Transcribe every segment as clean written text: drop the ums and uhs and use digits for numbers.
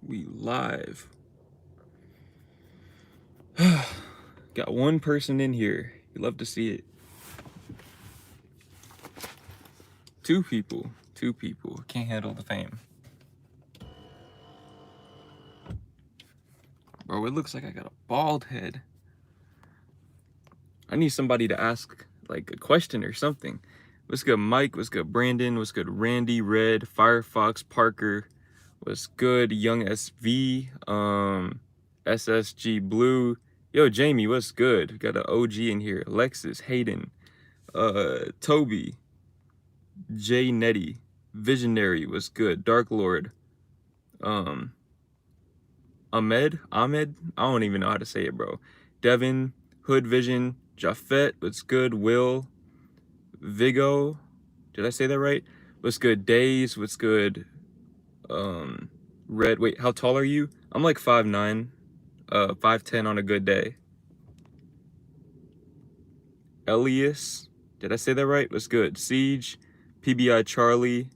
We live. Got one person in here. You love to see it. Two people. Two people. Can't handle the fame. Bro, it looks like I got a bald head. I need somebody to ask like a question or something. What's good, Mike? What's good, Brandon? What's good, Randy, Red, Firefox, Parker? What's good, Young SV, SSG Blue? Yo, Jamie, what's good? We got an OG in here. Alexis, Hayden, Toby, J Netty, Visionary, what's good? Dark Lord, Ahmed, I don't even know how to say it, bro. Devin, Hood Vision, Jafet, what's good? Will, Vigo, did I say that right? What's good? Days, what's good? Red, wait, how tall are you? I'm like 5'9", 5'10" on a good day. Elias, did I say that right? What's good? Siege, PBI Charlie,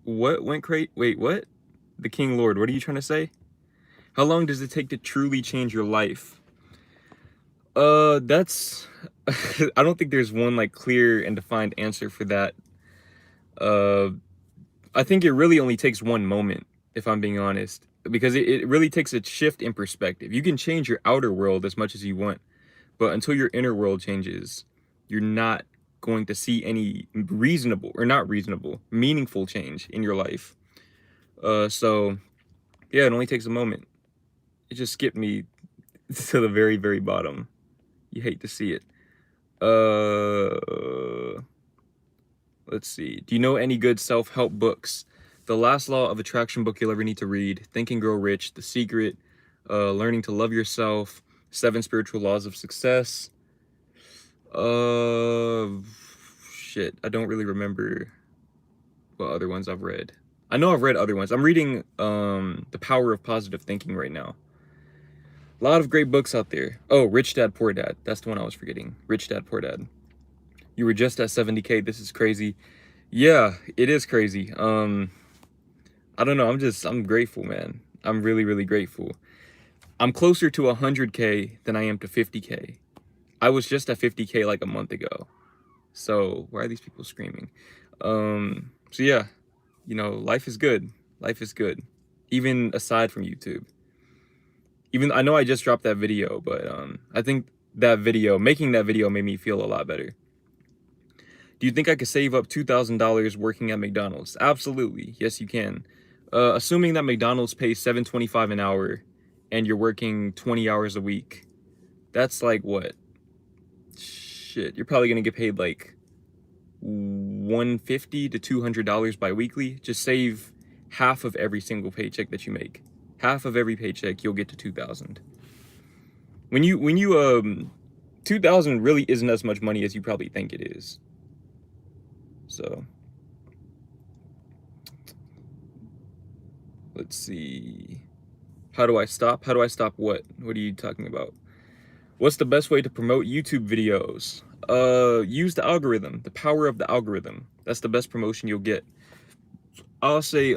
what went crate? Wait, what? The King Lord, what are you trying to say? How long does it take to truly change your life? That's I don't think there's one like clear and defined answer for that. I think it really only takes one moment, if I'm being honest, because it really takes a shift in perspective. You can change your outer world as much as you want, but until your inner world changes, you're not going to see any reasonable, or not reasonable, meaningful change in your life. So yeah, it only takes a moment. It just skipped me to the very, very bottom. You hate to see it. Let's see. Do you know any good self-help books? The Last Law of Attraction book you'll ever need to read. Think and Grow Rich. The Secret. Learning to Love Yourself. 7 Spiritual Laws of Success. Shit. I don't really remember what other ones I've read. I know I've read other ones. I'm reading The Power of Positive Thinking right now. A lot of great books out there. Oh, Rich Dad, Poor Dad. That's the one I was forgetting. Rich Dad, Poor Dad. You were just at 70K. This is crazy. Yeah, it is crazy. I don't know. I'm grateful, man. I'm really, really grateful. I'm closer to 100K than I am to 50K. I was just at 50K like a month ago. So why are these people screaming? So yeah, you know, life is good. Life is good. Even aside from YouTube. Even I know I just dropped that video, but I think that video, making that video made me feel a lot better. Do you think I could save up $2,000 working at McDonald's? Absolutely. Yes, you can. Assuming that McDonald's pays $7.25 an hour and you're working 20 hours a week, that's like what? Shit, you're probably gonna get paid like $150 to $200 bi-weekly. Just save half of every single paycheck that you make. Half of every paycheck, you'll get to 2,000. When you 2,000 really isn't as much money as you probably think it is. So let's see. How do I stop? How do I stop what? What are you talking about? What's the best way to promote YouTube videos? Use the algorithm, the power of the algorithm. That's the best promotion you'll get. I'll say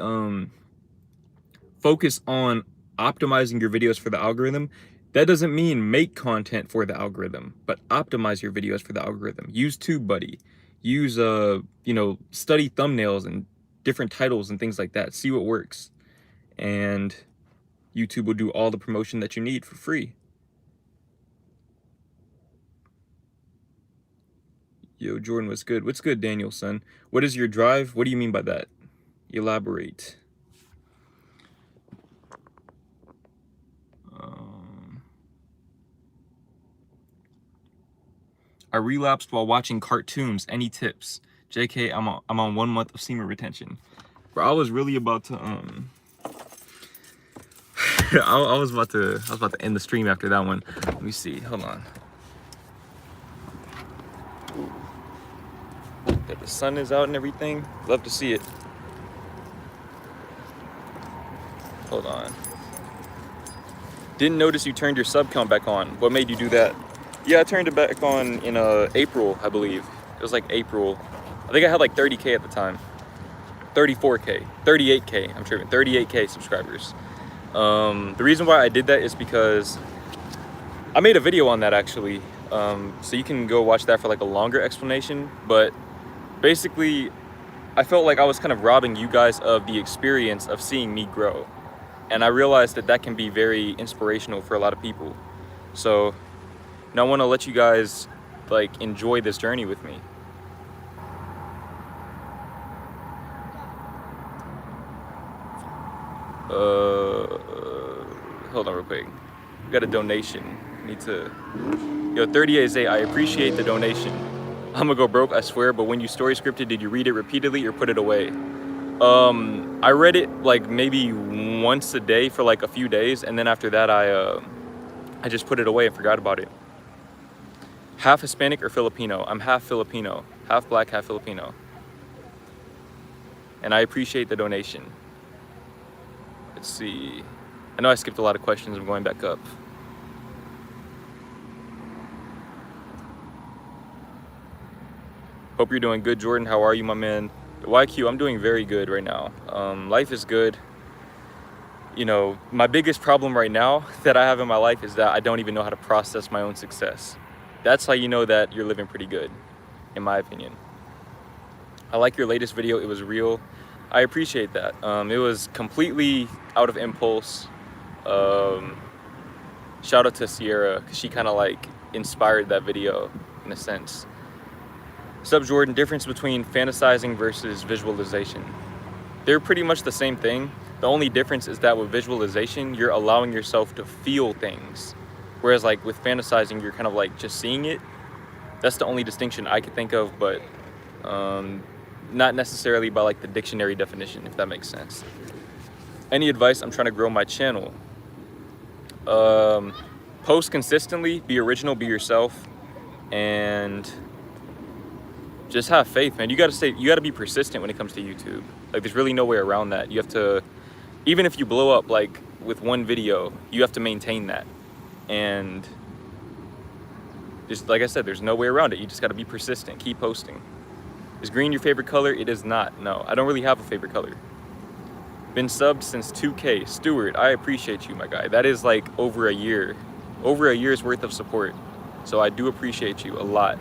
focus on optimizing your videos for the algorithm. That doesn't mean make content for the algorithm, but optimize your videos for the algorithm. Use TubeBuddy. Use you know, study thumbnails and different titles and things like that. See what works. And YouTube will do all the promotion that you need for free. Yo, Jordan, what's good? What's good, Daniel, son? What is your drive? What do you mean by that? Elaborate. I relapsed while watching cartoons. Any tips? JK, I'm on 1 month of semen retention. Bro, I was really about to I was about to end the stream after that one. Let me see. Hold on. That the sun is out and everything. Love to see it. Hold on. Didn't notice you turned your sub count back on. What made you do that? Yeah, I turned it back on in April, I believe. It was like April. I think I had like 30K at the time. 34K, 38K, I'm tripping, 38K subscribers. The reason why I did that is because I made a video on that actually. So you can go watch that for like a longer explanation, but basically I felt like I was kind of robbing you guys of the experience of seeing me grow. And I realized that that can be very inspirational for a lot of people. So I want to let you guys like enjoy this journey with me. Hold on real quick. We got a donation. Need to. Yo, 38A, I appreciate the donation. I'm gonna go broke, I swear, but when you story scripted, did you read it repeatedly or put it away? I read it like maybe once a day for like a few days, and then after that I just put it away and forgot about it. Half Hispanic or Filipino? I'm half Filipino. Half black, half Filipino. And I appreciate the donation. Let's see. I know I skipped a lot of questions. I'm going back up. Hope you're doing good, Jordan. How are you, my man? YQ, I'm doing very good right now. Life is good. You know, my biggest problem right now that I have in my life is that I don't even know how to process my own success. That's how you know that you're living pretty good, in my opinion. I like your latest video. It was real. I appreciate that. It was completely out of impulse. Shout out to Sierra, because she kind of like inspired that video in a sense. Sub Jordan, difference between fantasizing versus visualization. They're pretty much the same thing. The only difference is that with visualization, you're allowing yourself to feel things. Whereas like with fantasizing, you're kind of like just seeing it. That's the only distinction I could think of, but not necessarily by like the dictionary definition, if that makes sense. Any advice? I'm trying to grow my channel. Post consistently, be original, be yourself, and just have faith, man. You gotta be persistent when it comes to YouTube. Like there's really no way around that. You have to, even if you blow up like with one video, you have to maintain that. And just like I said, there's no way around it. You just gotta be persistent, keep posting. Is green your favorite color? It is not, no. I don't really have a favorite color. Been subbed since 2K. Stuart, I appreciate you, my guy. That is like over a year's worth of support. So I do appreciate you a lot.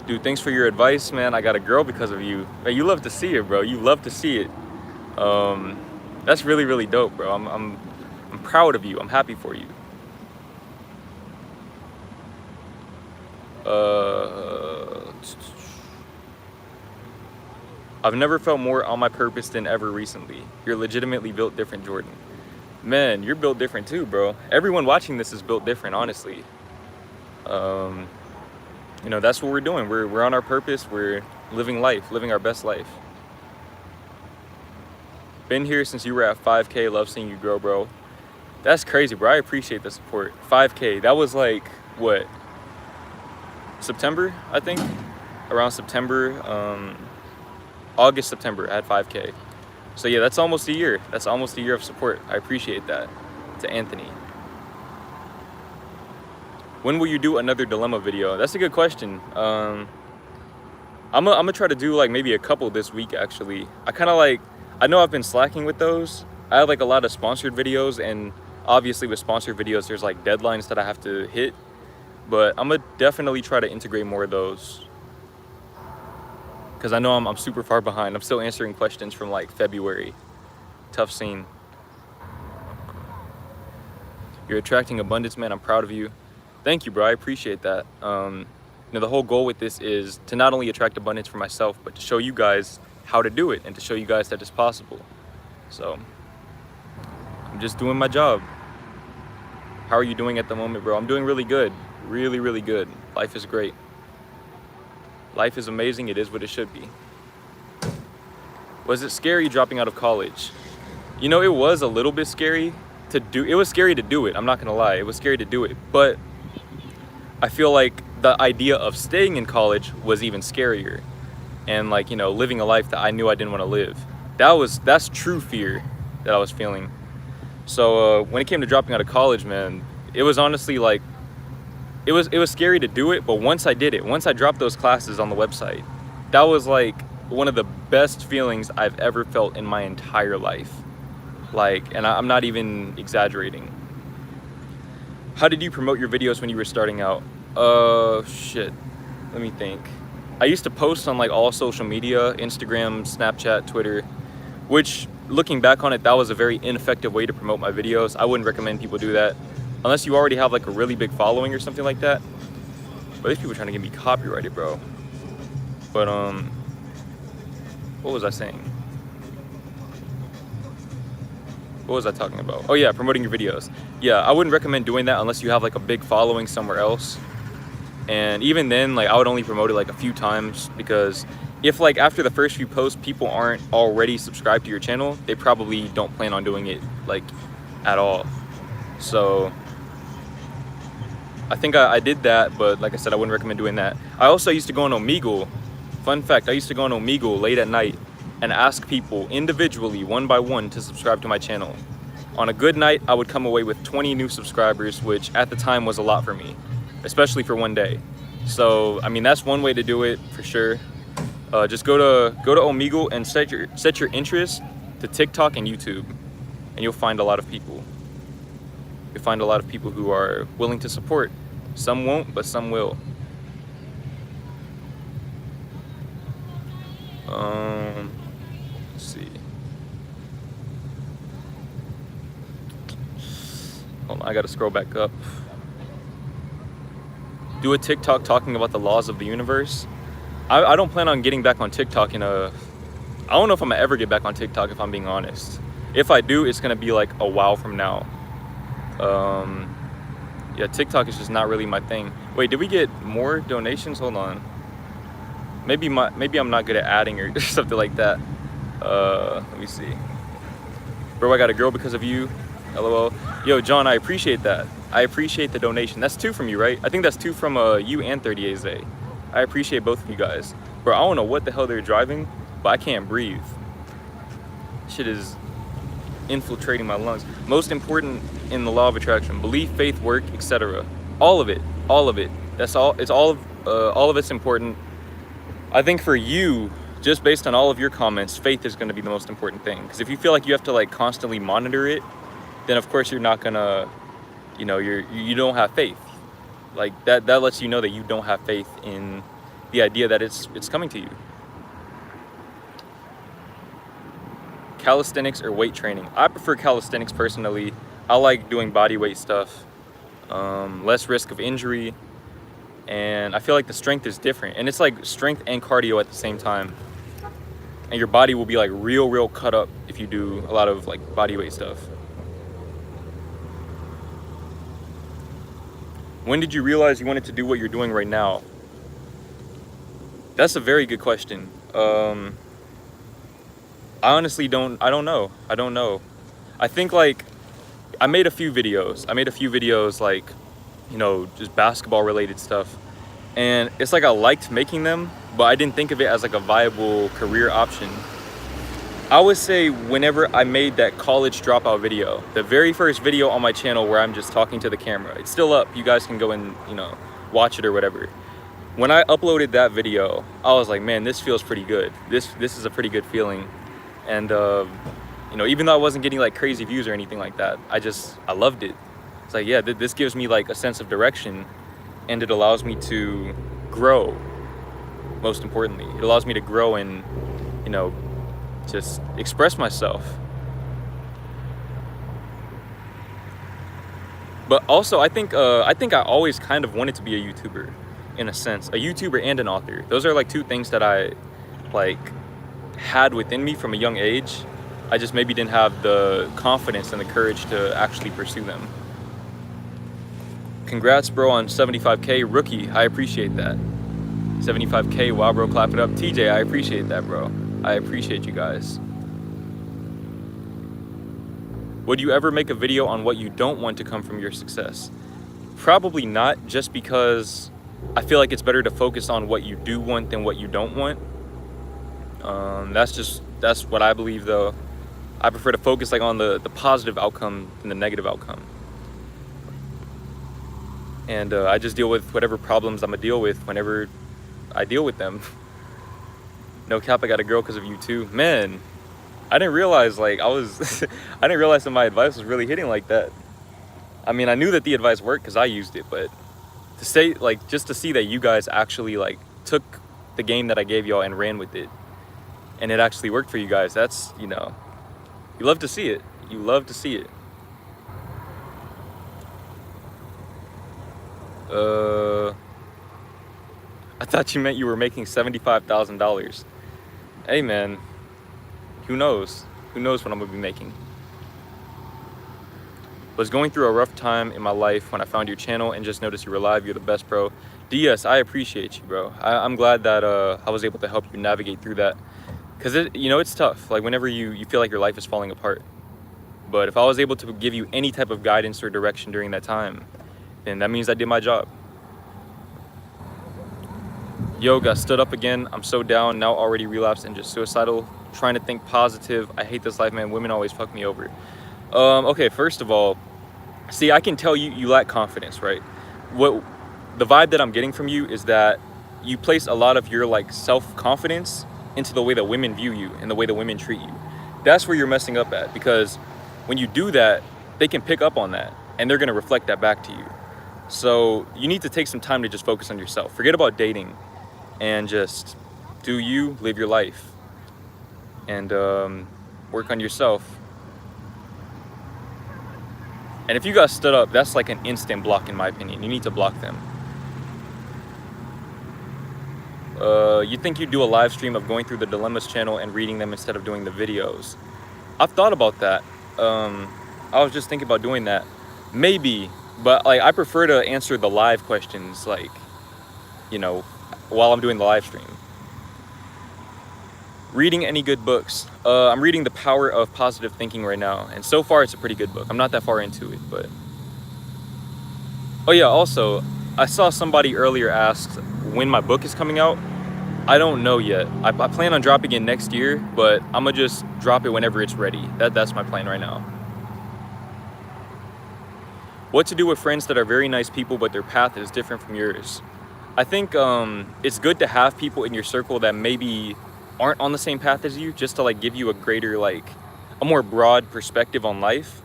Dude, thanks for your advice, man. I got a girl because of you. Man, you love to see it, bro. You love to see it. That's really, really dope, bro. I'm proud of you. I'm happy for you. I've never felt more on my purpose than ever recently. You're legitimately built different, Jordan. Man, you're built different too, bro. Everyone watching this is built different, honestly. You know, that's what we're doing. We're on our purpose. We're living life, living our best life. Been here since you were at 5K. Love seeing you grow, bro. That's crazy, bro. I appreciate the support. 5K. That was like, what? September, I think? Around September. August, September, I had 5K. So yeah, that's almost a year. That's almost a year of support. I appreciate that. To Anthony. When will you do another dilemma video? That's a good question. I'm gonna try to do like maybe a couple this week, actually. I know I've been slacking with those. I have like a lot of sponsored videos, and obviously with sponsored videos, there's like deadlines that I have to hit. But I'm gonna definitely try to integrate more of those, because I know I'm super far behind. I'm still answering questions from like February. Tough scene. You're attracting abundance, man. I'm proud of you. Thank you, bro. I appreciate that. You know, the whole goal with this is to not only attract abundance for myself, but to show you guys how to do it and to show you guys that it's possible. So I'm just doing my job. How are you doing at the moment, bro? I'm doing really good. Really, really good. Life is great. Life is amazing. It is what it should be. Was it scary dropping out of college? You know, it was a little bit scary to do. It was scary to do it. I'm not gonna lie. It was scary to do it. But I feel like the idea of staying in college was even scarier. And like, you know, living a life that I knew I didn't want to live. That's true fear that I was feeling. So when it came to dropping out of college, man, it was honestly like, it was scary to do it. But once I did it, once I dropped those classes on the website, that was like one of the best feelings I've ever felt in my entire life. Like, and I'm not even exaggerating. How did you promote your videos when you were starting out? Shit. Let me think. I used to post on like all social media, Instagram, Snapchat, Twitter, which looking back on it, that was a very ineffective way to promote my videos. I wouldn't recommend people do that unless you already have like a really big following or something like that. But these people are trying to get me copyrighted, bro. But what was I saying? What was I talking about? Oh yeah, promoting your videos. Yeah, I wouldn't recommend doing that unless you have like a big following somewhere else. And even then, like I would only promote it like a few times, because if like after the first few posts people aren't already subscribed to your channel, they probably don't plan on doing it like at all. So I think I did that, but like I said, I wouldn't recommend doing that. I also used to go on Omegle. Fun fact, I used to go on Omegle late at night and ask people individually, one by one, to subscribe to my channel. On a good night, I would come away with 20 new subscribers, which at the time was a lot for me, especially for one day. So, I mean, that's one way to do it for sure. Just go to Omegle and set your interest to TikTok and YouTube, and you'll find a lot of people. You'll find a lot of people who are willing to support. Some won't, but some will. Let's see. Hold on, I gotta scroll back up. Do a TikTok talking about the laws of the universe. I don't plan on getting back on TikTok I don't know if I'm gonna ever get back on TikTok, if I'm being honest. If I do, it's gonna be like a while from now. Yeah, TikTok is just not really my thing. Wait, did we get more donations? Hold on. Maybe I'm not good at adding or something like that. Let me see. Bro, I got a girl because of you. LOL. Yo, John, I appreciate that. I appreciate the donation. That's 2 from you, right? I think that's 2 from you and 30AZ. I appreciate both of you guys. Bro, I don't know what the hell they're driving, but I can't breathe. Shit is infiltrating my lungs. Most important in the law of attraction: belief, faith, work, etc. All of it. That's all. It's all of it's important. I think for you, just based on all of your comments, faith is going to be the most important thing. Because if you feel like you have to like constantly monitor it, then of course you're not gonna, you know, you don't have faith. Like that lets you know that you don't have faith in the idea that it's coming to you. Calisthenics or weight training? I prefer calisthenics personally. I like doing body weight stuff. Less risk of injury. And I feel like the strength is different. And it's like strength and cardio at the same time. And your body will be like real cut up if you do a lot of like body weight stuff. When did you realize you wanted to do what you're doing right now? That's a very good question. I honestly don't know. I think like I made a few videos like, you know, just basketball related stuff. And it's like I liked making them, but I didn't think of it as like a viable career option. I would say whenever I made that college dropout video, the very first video on my channel where I'm just talking to the camera, it's still up. You guys can go and, you know, watch it or whatever. When I uploaded that video, I was like, man, this feels pretty good. This is a pretty good feeling. And, you know, even though I wasn't getting like crazy views or anything like that, I loved it. It's like, yeah, this gives me like a sense of direction, and it allows me to grow. Most importantly, it allows me to grow and, you know, just express myself. But also, I think I always kind of wanted to be a YouTuber, in a sense, a YouTuber and an author. Those are like 2 things that I like had within me from a young age. I just maybe didn't have the confidence and the courage to actually pursue them. Congrats, bro, on 75K. Rookie, I appreciate that. 75K, wow, bro, clap it up. TJ, I appreciate that, bro. I appreciate you guys. Would you ever make a video on what you don't want to come from your success? Probably not, just because I feel like it's better to focus on what you do want than what you don't want. That's what I believe, though. I prefer to focus like on the positive outcome than the negative outcome. And I just deal with whatever problems I'm gonna deal with whenever I deal with them. No cap, I got a girl because of you too. Man, I didn't realize like I was I didn't realize that my advice was really hitting like that. I mean, I knew that the advice worked because I used it, but to say like just to see that you guys actually like took the game that I gave y'all and ran with it, and it actually worked for you guys, that's, you know, you love to see it. You love to see it. I thought you meant you were making $75,000. Hey man, who knows? Who knows what I'm gonna be making? Was going through a rough time in my life when I found your channel and just noticed you were live. You're the best, bro. DS, I appreciate you, bro. I'm glad that I was able to help you navigate through that, because you know, it's tough. Like whenever you feel like your life is falling apart. But if I was able to give you any type of guidance or direction during that time, then that means I did my job. Yo, got stood up again. I'm so down now, already relapsed and just suicidal. Trying to think positive. I hate this life, man. Women always fuck me over. Okay, first of all, see, I can tell you lack confidence, right? What the vibe that I'm getting from you is that you place a lot of your like self-confidence into the way that women view you and the way that women treat you. That's where you're messing up at, because when you do that, they can pick up on that and they're gonna reflect that back to you. So you need to take some time to just focus on yourself. Forget about dating and just do you, live your life, and work on yourself. And if you got stood up, that's like an instant block in my opinion. You need to block them. You think you'd do a live stream of going through the dilemmas channel and reading them instead of doing the videos? I've thought about that. I was just thinking about doing that. Maybe, but like I prefer to answer the live questions, like, you know, while I'm doing the live stream. Reading any good books? I'm reading The Power of Positive Thinking right now, and so far it's a pretty good book. I'm not that far into it, but... Oh yeah, also, I saw somebody earlier ask when my book is coming out. I don't know yet. I plan on dropping it next year, but I'm gonna just drop it whenever it's ready. That's my plan right now. What to do with friends that are very nice people, but their path is different from yours? I think it's good to have people in your circle that maybe aren't on the same path as you, just to like give you a greater, like a more broad perspective on life.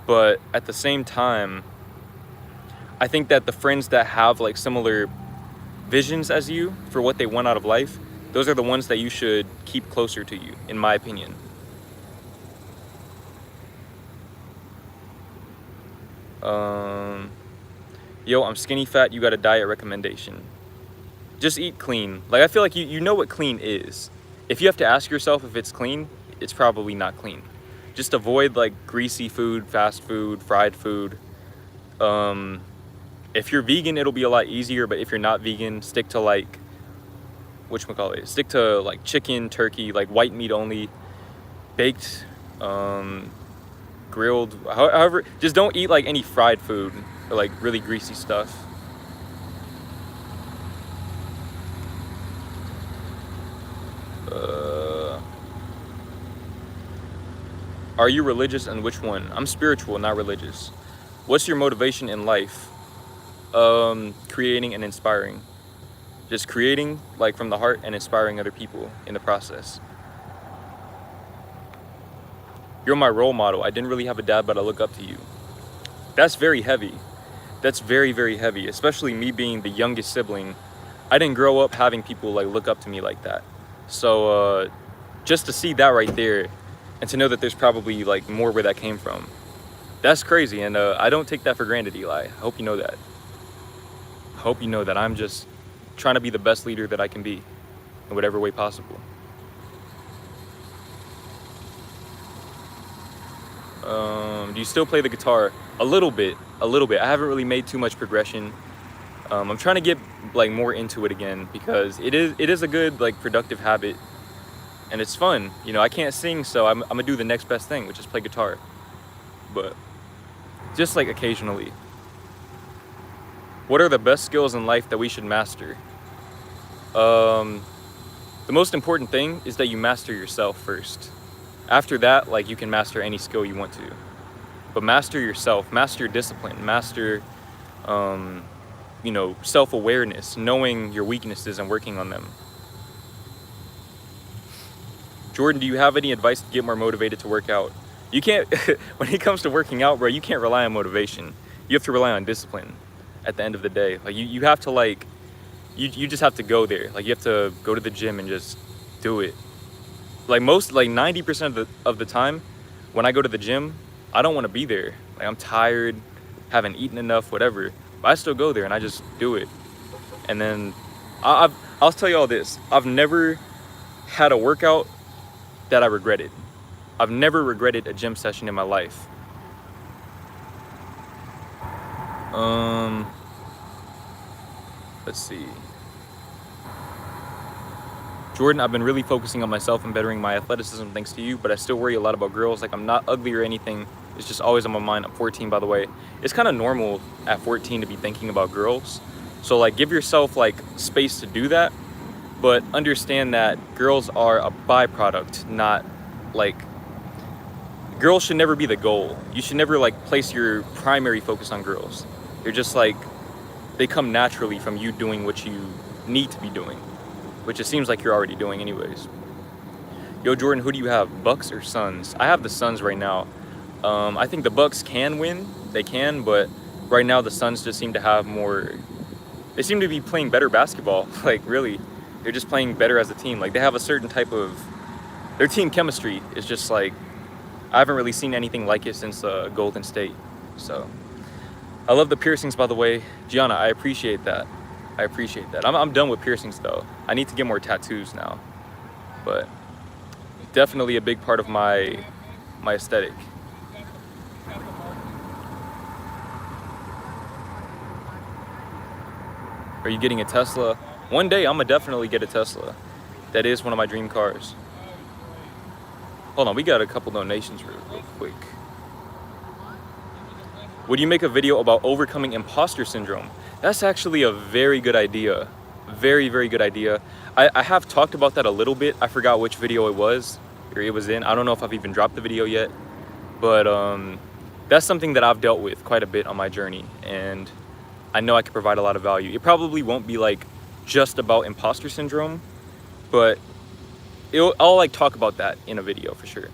But at the same time, I think that the friends that have like similar visions as you for what they want out of life, those are the ones that you should keep closer to you, in my opinion. Yo, I'm skinny fat, you got a diet recommendation? Just eat clean. Like, I feel like you know what clean is. If you have to ask yourself if it's clean, it's probably not clean. Just avoid like greasy food, fast food, fried food. If you're vegan, it'll be a lot easier, but if you're not vegan, stick to like, whatchamacallit, stick to like chicken, turkey, like white meat only, baked, grilled, however, just don't eat like any fried food or like really greasy stuff. Are you religious, and which one? I'm spiritual, not religious. What's your motivation in life? Creating and inspiring. Just creating like from the heart and inspiring other people in the process. You're my role model. I didn't really have a dad, but I look up to you. That's very heavy. That's very, very heavy, especially me being the youngest sibling. I didn't grow up having people like look up to me like that. So just to see that right there, and to know that there's probably like more where that came from, that's crazy. And I don't take that for granted, Eli. I hope you know that. I hope you know that I'm just trying to be the best leader that I can be in whatever way possible. Do you still play the guitar? A little bit. I haven't really made too much progression. I'm trying to get like more into it again, because it is a good like productive habit, and it's fun. You know, I can't sing, so I'm gonna do the next best thing, which is play guitar. But just like occasionally. What are the best skills in life that we should master? The most important thing is that you master yourself first. After that, like, you can master any skill you want to. But master yourself, master discipline, master, you know, self-awareness, knowing your weaknesses and working on them. Jordan, do you have any advice to get more motivated to work out? You can't, when it comes to working out, bro, you can't rely on motivation. You have to rely on discipline at the end of the day. Like you have to like, you just have to go there. Like you have to go to the gym and just do it. Like 90% of the time when I go to the gym, I don't want to be there. Like I'm tired, haven't eaten enough, whatever. But I still go there and I just do it. And then I'll tell you all this. I've never had a workout that I regretted. I've never regretted a gym session in my life. Let's see. Jordan, I've been really focusing on myself and bettering my athleticism thanks to you, but I still worry a lot about girls. Like I'm not ugly or anything. It's just always on my mind. I'm 14, by the way. It's kind of normal at 14 to be thinking about girls. So like give yourself like space to do that, but understand that girls are a byproduct, not like, girls should never be the goal. You should never like place your primary focus on girls. They're just like, they come naturally from you doing what you need to be doing, which it seems like you're already doing anyways. Yo, Jordan, who do you have, Bucks or Suns? I have the Suns right now. I think the Bucks can win. They can, but right now the Suns just seem to have more, they seem to be playing better basketball. Like really, they're just playing better as a team. Like they have a certain type of, their team chemistry is just like, I haven't really seen anything like it since Golden State. So I love the piercings, by the way. Gianna, I appreciate that. I appreciate that. I'm done with piercings though. I need to get more tattoos now, but definitely a big part of my aesthetic. Are you getting a Tesla? One day I'm gonna definitely get a Tesla. That is one of my dream cars. Hold on, we got a couple donations real quick. Would you make a video about overcoming imposter syndrome? That's actually a very good idea. Very, very good idea. I have talked about that a little bit. I forgot which video it was, or it was in. I don't know if I've even dropped the video yet, but that's something that I've dealt with quite a bit on my journey, and I know I could provide a lot of value. It probably won't be like just about imposter syndrome, but I'll like talk about that in a video for sure.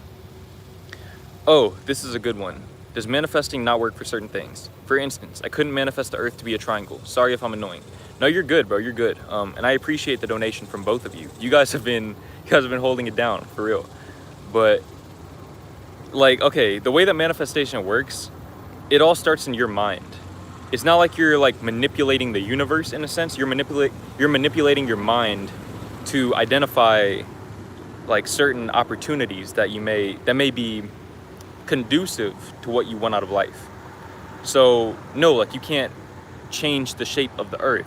Oh, this is a good one. Does manifesting not work for certain things? For instance, I couldn't manifest the earth to be a triangle. Sorry if I'm annoying. No, you're good, bro. You're good. And I appreciate the donation from both of you. You guys have been holding it down for real. But like, okay, the way that manifestation works, it all starts in your mind. It's not like you're like manipulating the universe in a sense. You're manipulating your mind to identify like certain opportunities that may be conducive to what you want out of life. So no, like you can't change the shape of the earth,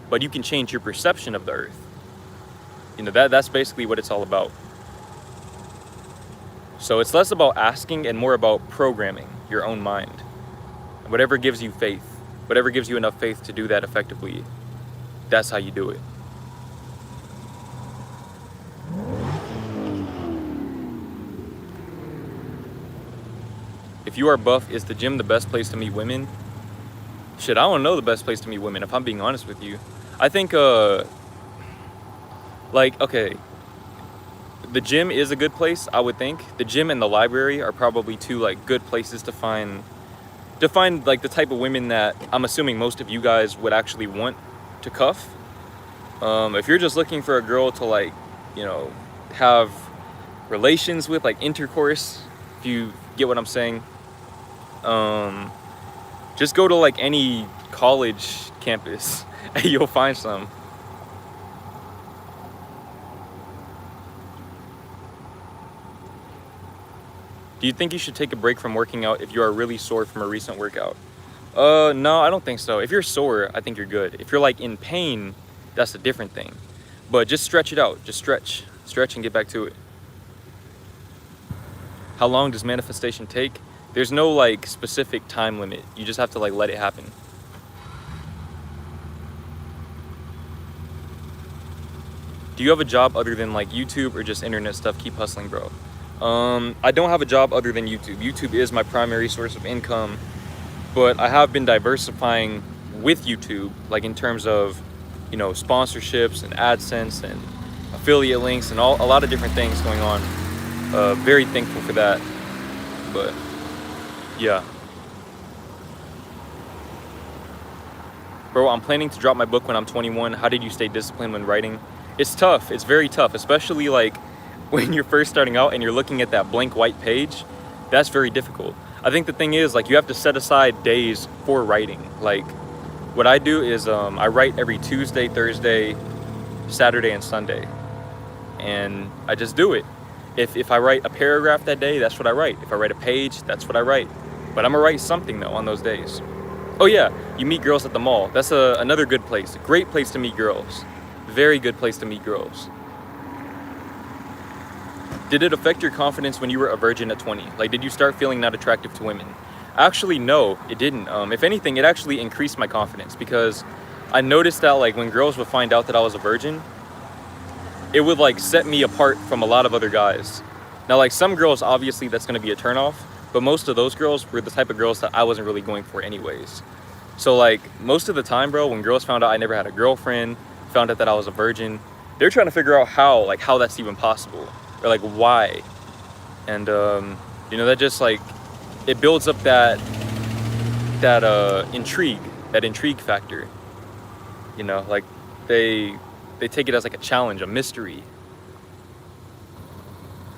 but you can change your perception of the earth. You know, that's basically what it's all about. So it's less about asking and more about programming your own mind. Whatever gives you faith, whatever gives you enough faith to do that effectively, that's how you do it. If you are buff, is the gym the best place to meet women? Shit, I don't know the best place to meet women, if I'm being honest with you. I think, like, okay, the gym is a good place, I would think. The gym and the library are probably two, like, good places to find like, the type of women that I'm assuming most of you guys would actually want to cuff. If you're just looking for a girl to, like, you know, have relations with, like, intercourse, if you get what I'm saying, just go to like any college campus and you'll find some. Do you think you should take a break from working out if you are really sore from a recent workout? No, I don't think so. If you're sore, I think you're good. If you're like in pain, that's a different thing. But just stretch it out. Just stretch and get back to it. How long does manifestation take? There's no like specific time limit. You just have to like let it happen. Do you have a job other than like YouTube or just internet stuff? Keep hustling, bro. I don't have a job other than YouTube. YouTube is my primary source of income, but I have been diversifying with YouTube, like in terms of, you know, sponsorships and AdSense and affiliate links and a lot of different things going on. Very thankful for that. But yeah. Bro, I'm planning to drop my book when I'm 21. How did you stay disciplined when writing? It's tough. It's very tough, especially like when you're first starting out and you're looking at that blank white page. That's very difficult. I think the thing is, like, you have to set aside days for writing. Like, what I do is I write every Tuesday, Thursday, Saturday, and Sunday. And I just do it. If I write a paragraph that day, that's what I write. If I write a page, that's what I write. But I'm gonna write something though on those days. Oh yeah, you meet girls at the mall. That's another good place. A great place to meet girls. Very good place to meet girls. Did it affect your confidence when you were a virgin at 20? Like, did you start feeling not attractive to women? Actually, no, it didn't. If anything, it actually increased my confidence, because I noticed that, like, when girls would find out that I was a virgin, it would, like, set me apart from a lot of other guys. Now, like, some girls, obviously, that's going to be a turnoff, but most of those girls were the type of girls that I wasn't really going for anyways. So, like, most of the time, bro, when girls found out I never had a girlfriend, found out that I was a virgin, they're trying to figure out how that's even possible, or, like, why. And, you know, that just, like, it builds up that intrigue factor. You know, like, they take it as, like, a challenge, a mystery.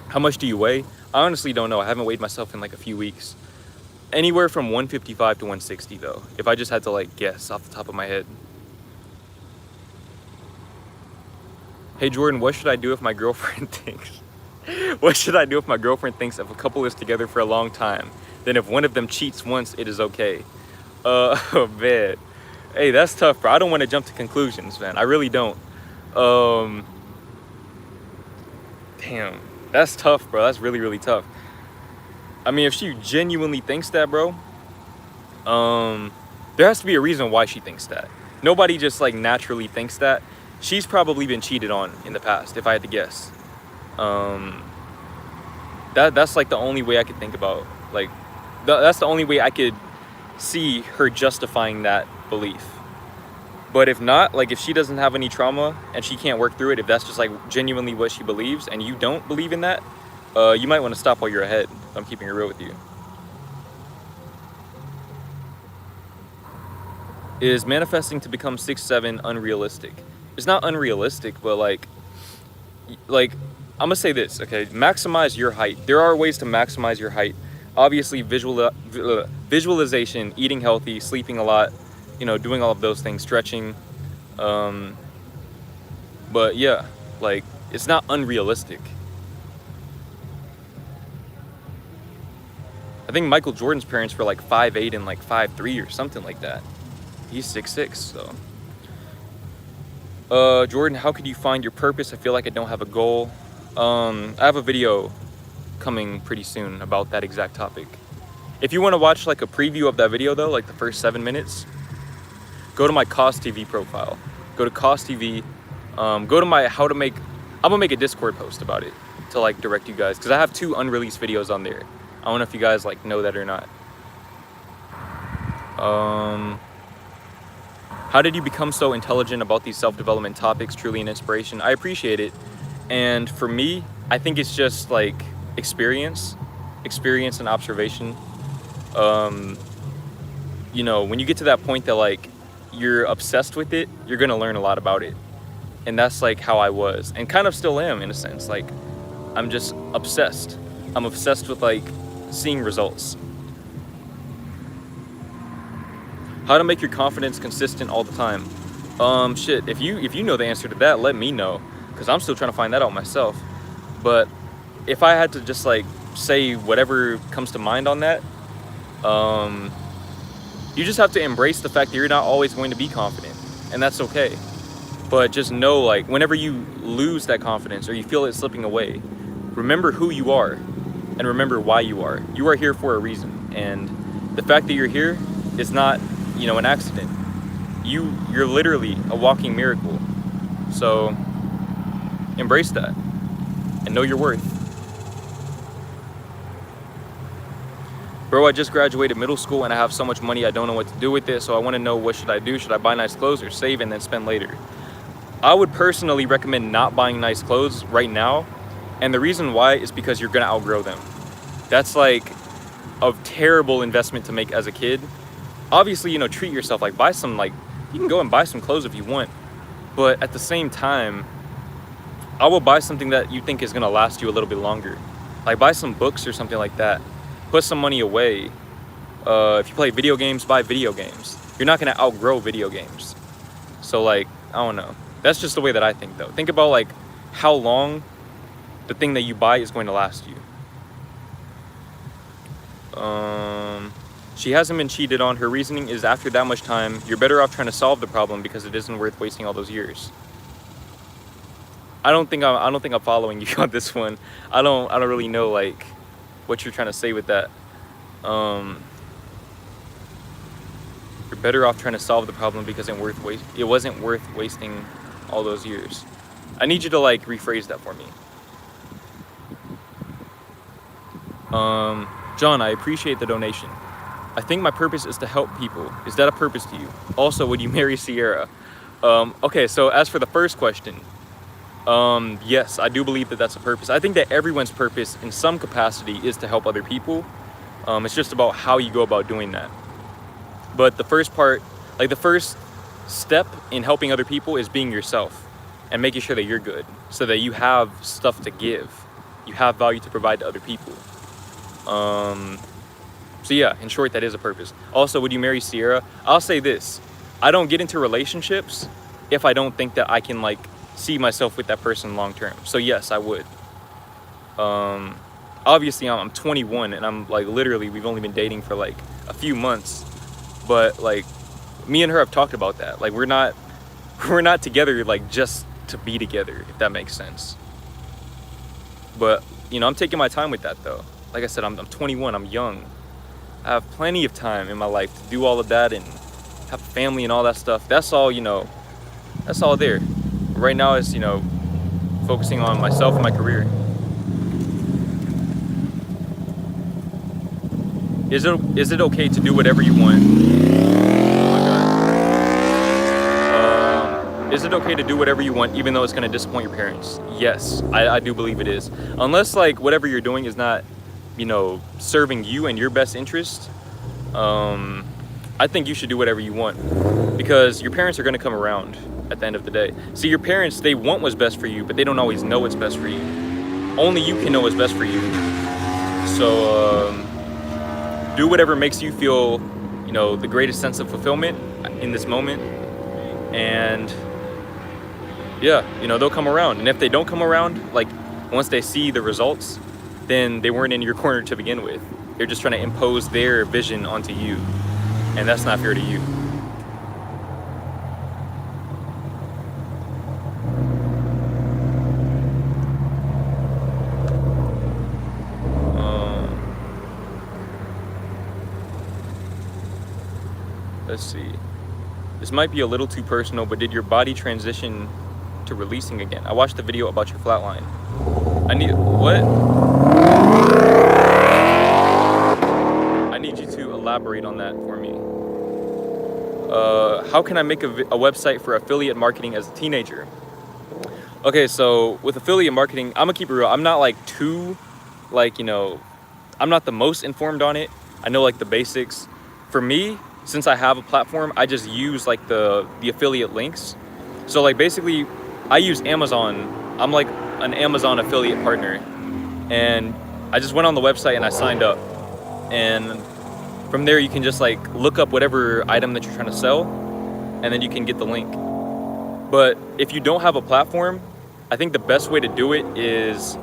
How much do you weigh? I honestly don't know. I haven't weighed myself in, like, a few weeks. Anywhere from 155 to 160, though, if I just had to, like, guess off the top of my head. Hey, Jordan, what should I do if my girlfriend thinks? What should I do if my girlfriend thinks if a couple is together for a long time, then if one of them cheats once, it is okay? Oh, man. Hey, that's tough, bro. I don't want to jump to conclusions, man. I really don't. Damn. That's tough, bro. That's really, really tough. I mean, if she genuinely thinks that, bro, there has to be a reason why she thinks that. Nobody just, like, naturally thinks that. She's probably been cheated on in the past, if I had to guess. That's like the only way I could think about. Like, that's the only way I could see her justifying that belief. But if not, like, if she doesn't have any trauma and she can't work through it, if that's just, like, genuinely what she believes and you don't believe in that, you might want to stop while you're ahead. I'm keeping it real with you. Is manifesting to become 6'7" unrealistic? It's not unrealistic, but like I'm gonna say this, okay? Maximize your height. There are ways to maximize your height. Obviously, visualization, eating healthy, sleeping a lot, you know, doing all of those things, stretching. But yeah, like, it's not unrealistic. I think Michael Jordan's parents were like 5'8" and like 5'3" or something like that. He's 6'6", so. Jordan, how could you find your purpose? I feel like I don't have a goal. I have a video coming pretty soon about that exact topic. If you want to watch, like, a preview of that video, though, like the first 7 minutes, go to my Cost TV profile. Go to Cost TV. Go to my I'm gonna make a Discord post about it to, like, direct you guys, because I have 2 unreleased videos on there. I don't know if you guys, like, know that or not. How did you become so intelligent about these self-development topics? Truly an inspiration. I appreciate it. And for me, I think it's just, like, experience and observation. You know, when you get to that point that, like, you're obsessed with it, you're gonna learn a lot about it. And that's, like, how I was, and kind of still am, in a sense. Like, I'm just obsessed. I'm obsessed with, like, seeing results. How to make your confidence consistent all the time? Shit, if you know the answer to that, let me know, because I'm still trying to find that out myself. But if I had to just, like, say whatever comes to mind on that, you just have to embrace the fact that you're not always going to be confident, and that's okay. But just know, like, whenever you lose that confidence or you feel it slipping away, remember who you are and remember why you are. You are here for a reason, and the fact that you're here is not, you know, an accident. You're literally a walking miracle. So embrace that and know your worth. Bro, I just graduated middle school and I have so much money I don't know what to do with it, so I want to know, what should I do? Should I buy nice clothes or save and then spend later? I would personally recommend not buying nice clothes right now. And the reason why is because you're gonna outgrow them. That's like a terrible investment to make as a kid. Obviously, you know, treat yourself, like buy some, like, you can go and buy some clothes if you want. But at the same time, I will buy something that you think is gonna last you a little bit longer. Like buy some books or something like that. Put some money away. If you play video games, buy video games. You're not gonna outgrow video games. So like, I don't know. That's just the way that I think though. Think about like how long the thing that you buy is going to last you. She hasn't been cheated on. Her reasoning is after that much time, you're better off trying to solve the problem because it isn't worth wasting all those years. I don't think I'm following you on this one. I don't really know like what you're trying to say with that. You're better off trying to solve the problem because it wasn't worth wasting all those years. I need you to like rephrase that for me. John, I appreciate the donation. I think my purpose is to help people. Is that a purpose to you? Also, would you marry Sierra? Okay, so as for the first question, yes, I do believe that that's a purpose. I think that everyone's purpose in some capacity is to help other people. It's just about how you go about doing that. But the first part, like the first step in helping other people is being yourself and making sure that you're good so that you have stuff to give. You have value to provide to other people. So yeah, in short, that is a purpose. Also, would you marry Sierra? I'll say this. I don't get into relationships if I don't think that I can like see myself with that person long term. So yes, I would. Obviously I'm 21 and I'm like literally we've only been dating for like a few months, but like me and her have talked about that. Like we're not together like just to be together, if that makes sense. But you know, I'm taking my time with that though. Like I said, I'm 21, I'm young. I have plenty of time in my life to do all of that and have a family and all that stuff. That's all, you know, that's all there. Right now is, you know, focusing on myself and my career. Is it okay to do whatever you want? Oh my God. Is it okay to do whatever you want even though it's going to disappoint your parents? Yes, I do believe it is. Unless like whatever you're doing is not, you know, serving you and your best interest, I think you should do whatever you want because your parents are going to come around at the end of the day. See, your parents, they want what's best for you, but they don't always know what's best for you. Only you can know what's best for you. So do whatever makes you feel, you know, the greatest sense of fulfillment in this moment. And yeah, you know, they'll come around. And if they don't come around, like once they see the results, then they weren't in your corner to begin with. They're just trying to impose their vision onto you. And that's not fair to you. Let's see. This might be a little too personal, but did your body transition to releasing again? I watched the video about your flatline. What? I need you to elaborate on that for me. How can I make a website for affiliate marketing as a teenager? Okay, so with affiliate marketing, I'm gonna keep it real. I'm not like too, like, you know, I'm not the most informed on it. I know like the basics. For me, since I have a platform, I just use like the affiliate links. So like basically, I use Amazon. I'm like an Amazon affiliate partner, and I just went on the website and I signed up. And from there, you can just like look up whatever item that you're trying to sell, and then you can get the link. But if you don't have a platform, I think the best way to do it is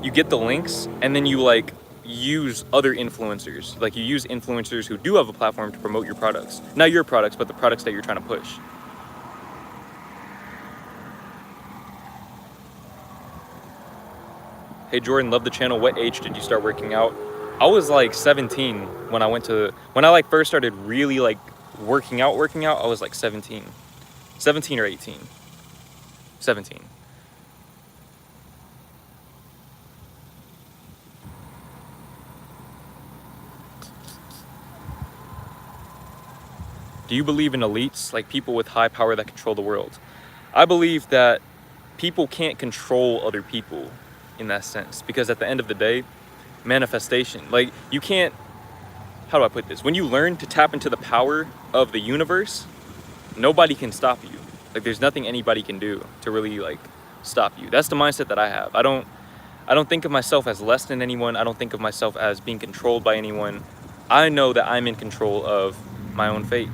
you get the links and then you like use other influencers. Like you use influencers who do have a platform to promote your products. Not your products, but the products that you're trying to push. Hey Jordan, love the channel. What age did you start working out? I was like 17 when I like first started really like working out. I was like 17 or 18. 17. Do you believe in elites, like people with high power that control the world? I believe that people can't control other people in that sense, because at the end of the day, manifestation, like, you can't, how do I put this? When you learn to tap into the power of the universe, nobody can stop you. Like, there's nothing anybody can do to really like stop you. That's the mindset that I have. I don't think of myself as less than anyone. I don't think of myself as being controlled by anyone. I know that I'm in control of my own fate.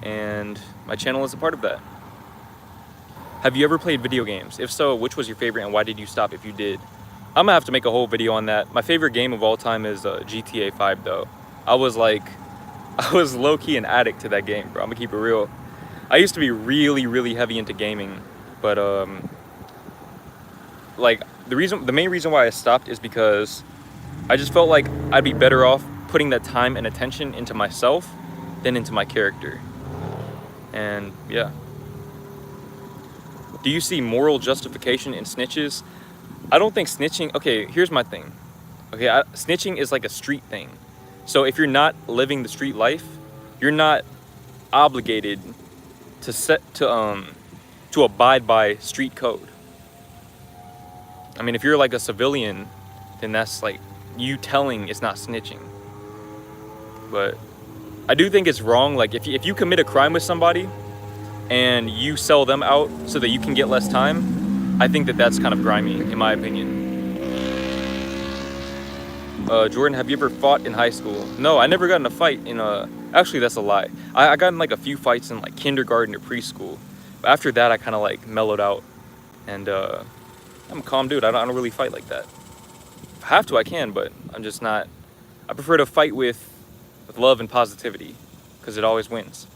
And my channel is a part of that. Have you ever played video games? If so, which was your favorite and why did you stop if you did? I'm gonna have to make a whole video on that. My favorite game of all time is GTA 5 though. I was low-key an addict to that game, bro. I'm gonna keep it real. I used to be really, really heavy into gaming, but like the main reason why I stopped is because I just felt like I'd be better off putting that time and attention into myself than into my character. And yeah. Do you see moral justification in snitches? I don't think snitching, okay, here's my thing. Okay, snitching is like a street thing. So if you're not living the street life, you're not obligated to abide by street code. I mean, if you're like a civilian, then that's like you telling it's not snitching. But I do think it's wrong. Like if you commit a crime with somebody and you sell them out so that you can get less time, I think that that's kind of grimy, in my opinion. Jordan, have you ever fought in high school? No, I never got in a fight in actually that's a lie. I got in like a few fights in like kindergarten or preschool. But after that, I kind of like mellowed out. And I'm a calm dude. I don't really fight like that. If I have to, I can, but I'm just not. I prefer to fight with love and positivity, because it always wins.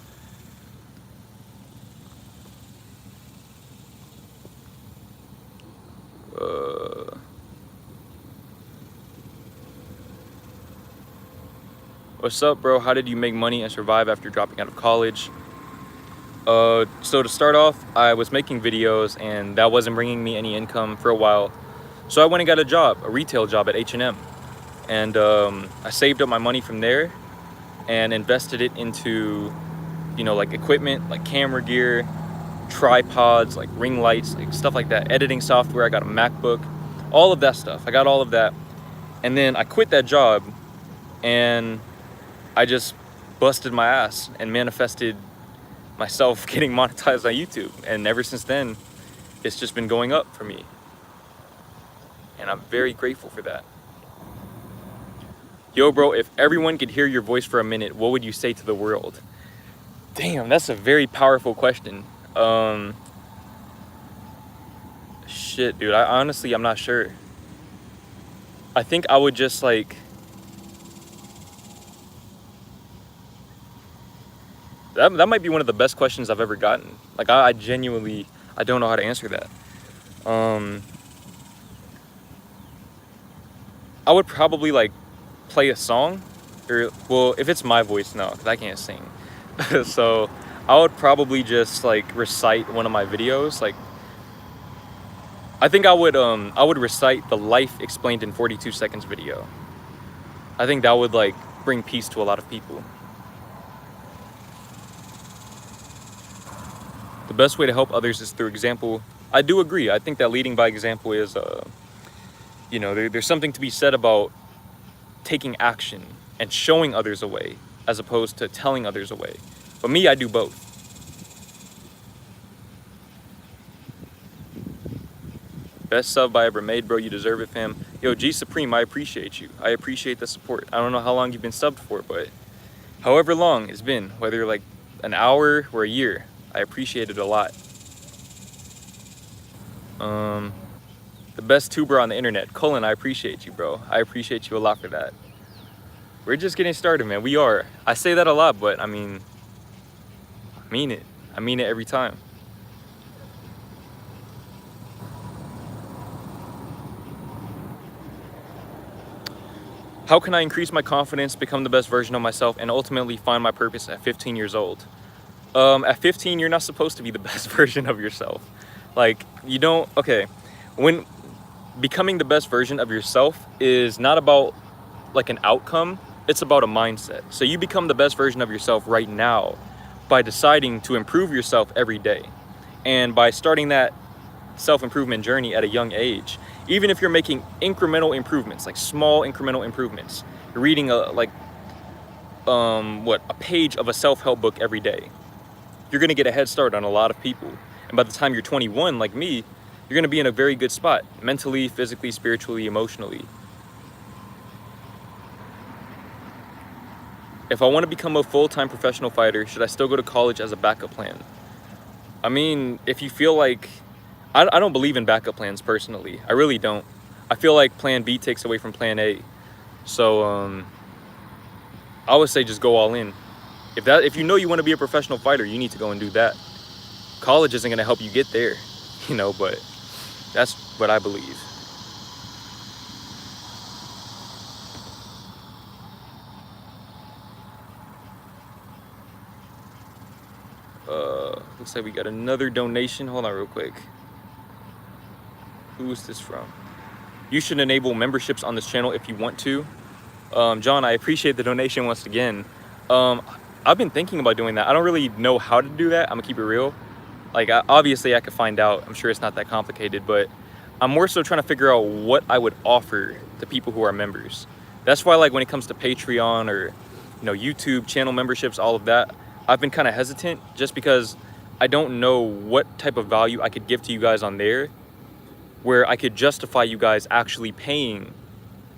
What's up, bro? How did you make money and survive after dropping out of college? So to start off, I was making videos and that wasn't bringing me any income for a while. So I went and got a job, a retail job at H&M. And I saved up my money from there and invested it into, you know, like equipment, like camera gear, tripods, like ring lights, like stuff like that, editing software. I got a MacBook, all of that stuff. I got all of that. And then I quit that job and I just busted my ass and manifested myself getting monetized on YouTube. And ever since then, it's just been going up for me. And I'm very grateful for that. Yo, bro, if everyone could hear your voice for a minute, what would you say to the world? Damn, that's a very powerful question. Shit, dude, I'm not sure. I think I would just like, that might be one of the best questions I've ever gotten. Like, I genuinely, I don't know how to answer that. I would probably like play a song, or well, if it's my voice, no, because I can't sing. So I would probably just like recite one of my videos. Like, I think I would recite the Life Explained in 42 Seconds video. I think that would like bring peace to a lot of people. The best way to help others is through example. I do agree. I think that leading by example is, you know, there's something to be said about taking action and showing others a way as opposed to telling others a way. But me, I do both. Best sub I ever made, bro. You deserve it, fam. Yo, G Supreme, I appreciate you. I appreciate the support. I don't know how long you've been subbed for, but however long it's been, whether like an hour or a year, I appreciate it a lot. The best tuber on the internet. Colin, I appreciate you, bro. I appreciate you a lot for that. We're just getting started, man. We are. I say that a lot, but I mean it. I mean it every time. How can I increase my confidence, become the best version of myself, and ultimately find my purpose at 15 years old? At 15, you're not supposed to be the best version of yourself. Like, you don't, okay, when becoming the best version of yourself is not about like an outcome, it's about a mindset. So you become the best version of yourself right now by deciding to improve yourself every day. And by starting that self-improvement journey at a young age, even if you're making incremental improvements, like small incremental improvements, you're reading a page of a self-help book every day, you're going to get a head start on a lot of people. And by the time you're 21, like me, you're going to be in a very good spot, mentally, physically, spiritually, emotionally. If I want to become a full-time professional fighter, should I still go to college as a backup plan? I mean, if you feel like... I don't believe in backup plans personally. I really don't. I feel like plan B takes away from plan A. So, I would say just go all in. If you know you want to be a professional fighter, you need to go and do that. College isn't going to help you get there, but that's what I believe. Looks like we got another donation. Hold on real quick. Who is this from? You should enable memberships on this channel if you want to. John, I appreciate the donation once again. I've been thinking about doing that. I don't really know how to do that. I'm gonna keep it real. Like, obviously I could find out. I'm sure it's not that complicated, but I'm more so trying to figure out what I would offer to people who are members. That's why, like, when it comes to Patreon or, YouTube channel memberships, all of that, I've been kind of hesitant just because I don't know what type of value I could give to you guys on there where I could justify you guys actually paying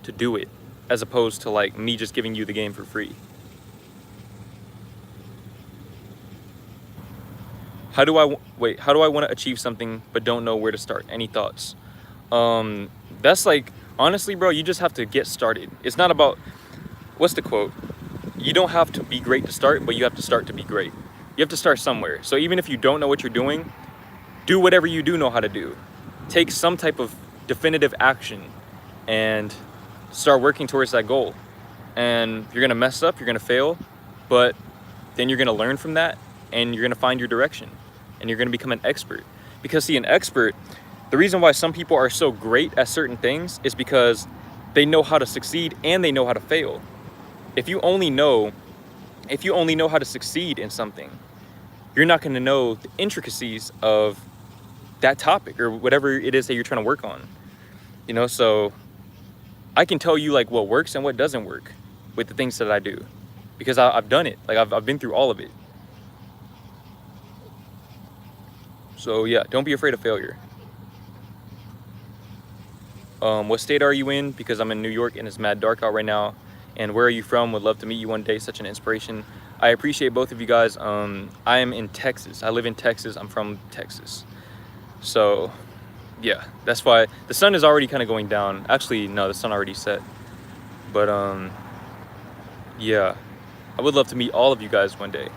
to do it, as opposed to like me just giving you the game for free. How do I want to achieve something but don't know where to start? Any thoughts? That's like, honestly, bro, you just have to get started. It's not about, what's the quote? You don't have to be great to start, but you have to start to be great. You have to start somewhere. So even if you don't know what you're doing, do whatever you do know how to do. Take some type of definitive action and start working towards that goal. And you're gonna mess up, you're gonna fail, but then you're gonna learn from that and you're gonna find your direction and you're gonna become an expert. Because see, an expert, the reason why some people are so great at certain things is because they know how to succeed and they know how to fail. If you only know how to succeed in something, you're not gonna know the intricacies of that topic or whatever it is that you're trying to work on. So I can tell you like what works and what doesn't work with the things that I do because I've done it. Like I've been through all of it. So yeah, don't be afraid of failure. What state are you in? Because I'm in New York and it's mad dark out right now. And where are you from? Would love to meet you one day. Such an inspiration. I appreciate both of you guys. I am in Texas. I live in Texas. I'm from Texas. So yeah, that's why the sun is already kind of going down. Actually, no, the sun already set. But yeah, I would love to meet all of you guys one day.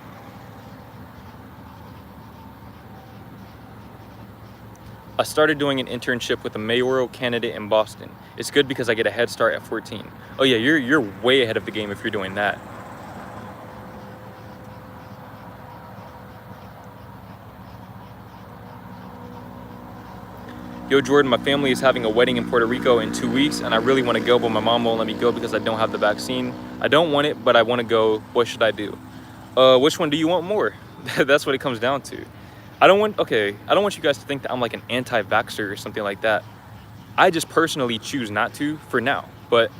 I started doing an internship with a mayoral candidate in Boston. It's good because I get a head start at 14. Oh yeah, you're way ahead of the game if you're doing that. Yo, Jordan, my family is having a wedding in Puerto Rico in 2 weeks, and I really want to go, but my mom won't let me go because I don't have the vaccine. I don't want it, but I want to go. What should I do? Which one do you want more? That's what it comes down to. I don't want you guys to think that I'm like an anti-vaxxer or something like that. I just personally choose not to for now, but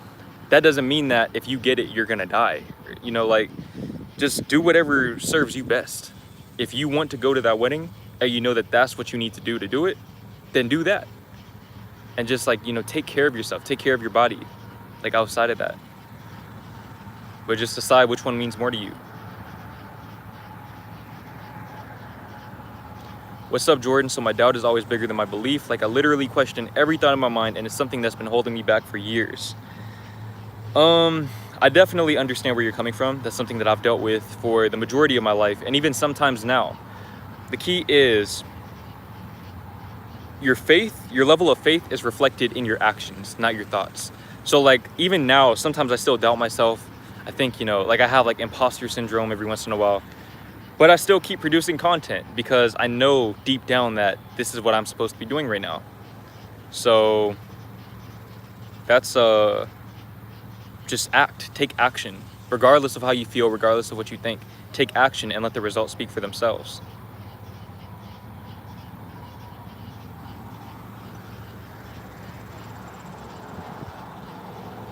that doesn't mean that if you get it, you're gonna die. Like, just do whatever serves you best. If you want to go to that wedding and you know that that's what you need to do it, then do that. And just like, take care of yourself, take care of your body, like outside of that. But just decide which one means more to you. What's up, Jordan? So my doubt is always bigger than my belief. Like I literally question every thought in my mind and it's something that's been holding me back for years. I definitely understand where you're coming from. That's something that I've dealt with for the majority of my life and even sometimes now. The key is your faith, your level of faith is reflected in your actions, not your thoughts. So like even now, sometimes I still doubt myself. I think, like I have like imposter syndrome every once in a while. But I still keep producing content because I know deep down that this is what I'm supposed to be doing right now. So that's just take action, regardless of how you feel, regardless of what you think. take action and let the results speak for themselves.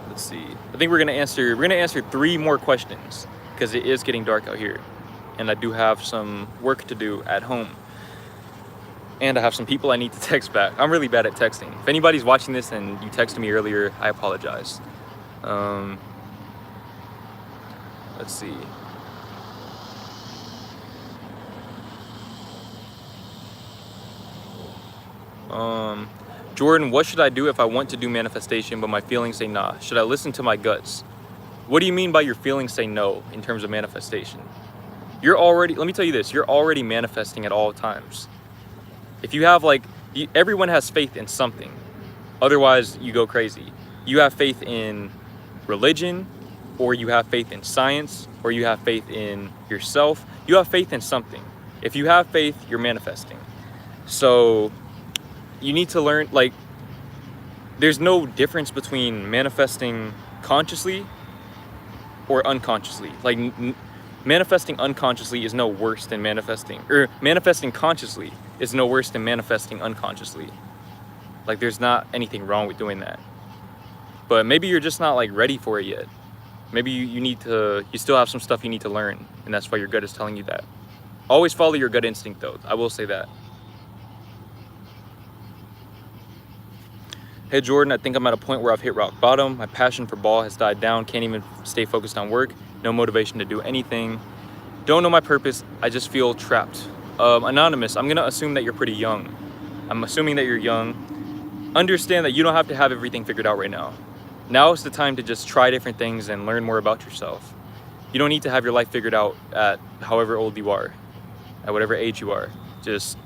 Let's see. I think we're gonna answer 3 more questions because it is getting dark out here, and I do have some work to do at home, and I have some people I need to text back. I'm really bad at texting. If anybody's watching this and you texted me earlier, I apologize. Let's see. Jordan, what should I do if I want to do manifestation but my feelings say nah? Should I listen to my guts? What do you mean by your feelings say no in terms of manifestation? Let me tell you this, you're already manifesting at all times. If you have everyone has faith in something, otherwise you go crazy. You have faith in religion, or you have faith in science, or you have faith in yourself. You have faith in something. If you have faith, you're manifesting. So you need to learn, there's no difference between manifesting consciously or unconsciously. Manifesting unconsciously is no worse than manifesting, or manifesting consciously is no worse than manifesting unconsciously. There's not anything wrong with doing that. But maybe you're just not ready for it yet. Maybe you still have some stuff you need to learn, and that's why your gut is telling you that. Always follow your gut instinct though, I will say that. Hey Jordan, I think I'm at a point where I've hit rock bottom. My passion for ball has died down. Can't even stay focused on work. No motivation to do anything. Don't know my purpose. I just feel trapped. Anonymous, I'm gonna assume that you're pretty young. I'm assuming that you're young. Understand that you don't have to have everything figured out right now. Now is the time to just try different things and learn more about yourself. You don't need to have your life figured out at however old you are, at whatever age you are. Just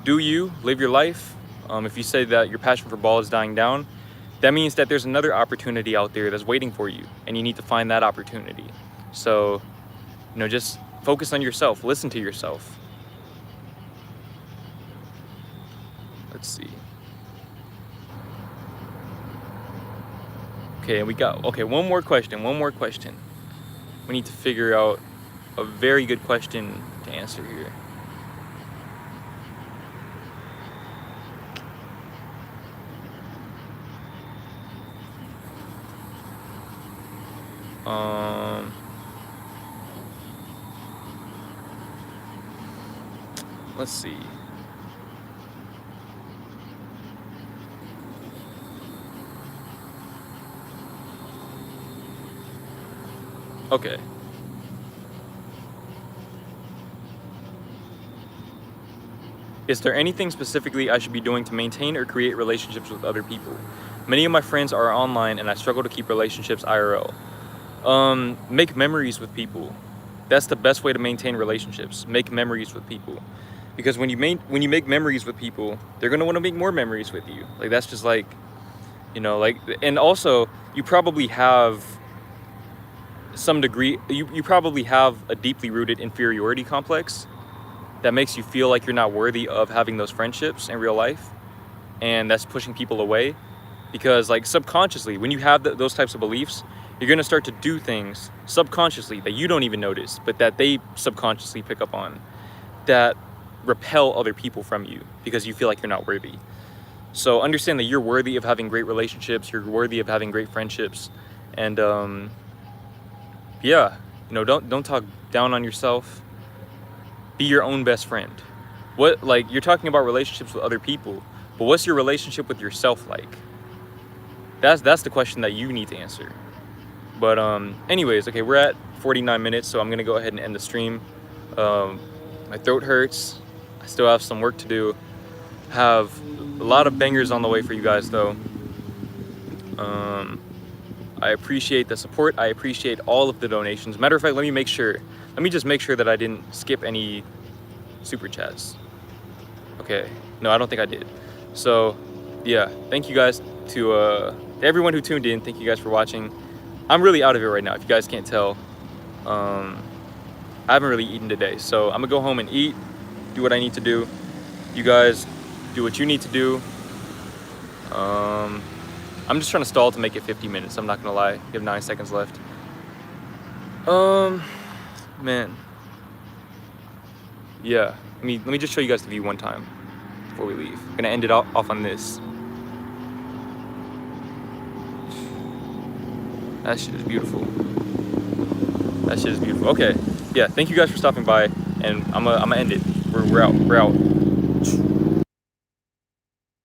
do you, live your life. If you say that your passion for ball is dying down, that means that there's another opportunity out there that's waiting for you, and you need to find that opportunity. So, just focus on yourself, listen to yourself. Let's see. Okay, one more question. We need to figure out a very good question to answer here. Let's see. Okay. Is there anything specifically I should be doing to maintain or create relationships with other people? Many of my friends are online and I struggle to keep relationships IRL. Make memories with people. That's the best way to maintain relationships. Make memories with people. Because when you make memories with people, they're going to want to make more memories with you. That's just and also you probably have some degree, you probably have a deeply rooted inferiority complex that makes you feel like you're not worthy of having those friendships in real life, and that's pushing people away. Because subconsciously, when you have those types of beliefs, you're going to start to do things subconsciously that you don't even notice, but that they subconsciously pick up on, that repel other people from you because you feel like you're not worthy. So understand that you're worthy of having great relationships, you're worthy of having great friendships, and don't talk down on yourself. Be your own best friend. You're talking about relationships with other people, but what's your relationship with yourself like? That's the question that you need to answer. But anyways, okay, we're at 49 minutes, so I'm gonna go ahead and end the stream. My throat hurts. I still have some work to do. Have a lot of bangers on the way for you guys though. I appreciate the support. I appreciate all of the donations. Matter of fact, let me just make sure that I didn't skip any super chats. Okay, no, I don't think I did. So yeah, thank you guys to everyone who tuned in. Thank you guys for watching. I'm really out of it right now, if you guys can't tell. I haven't really eaten today, so I'm gonna go home and eat, do what I need to do. You guys do what you need to do. I'm just trying to stall to make it 50 minutes, I'm not gonna lie. We have 9 seconds left. Man. Yeah. Let me just show you guys the view one time before we leave. I'm gonna end it off on this. That shit is beautiful. That shit is beautiful. Okay. Yeah, thank you guys for stopping by, and I'm gonna end it. We're out. We're out.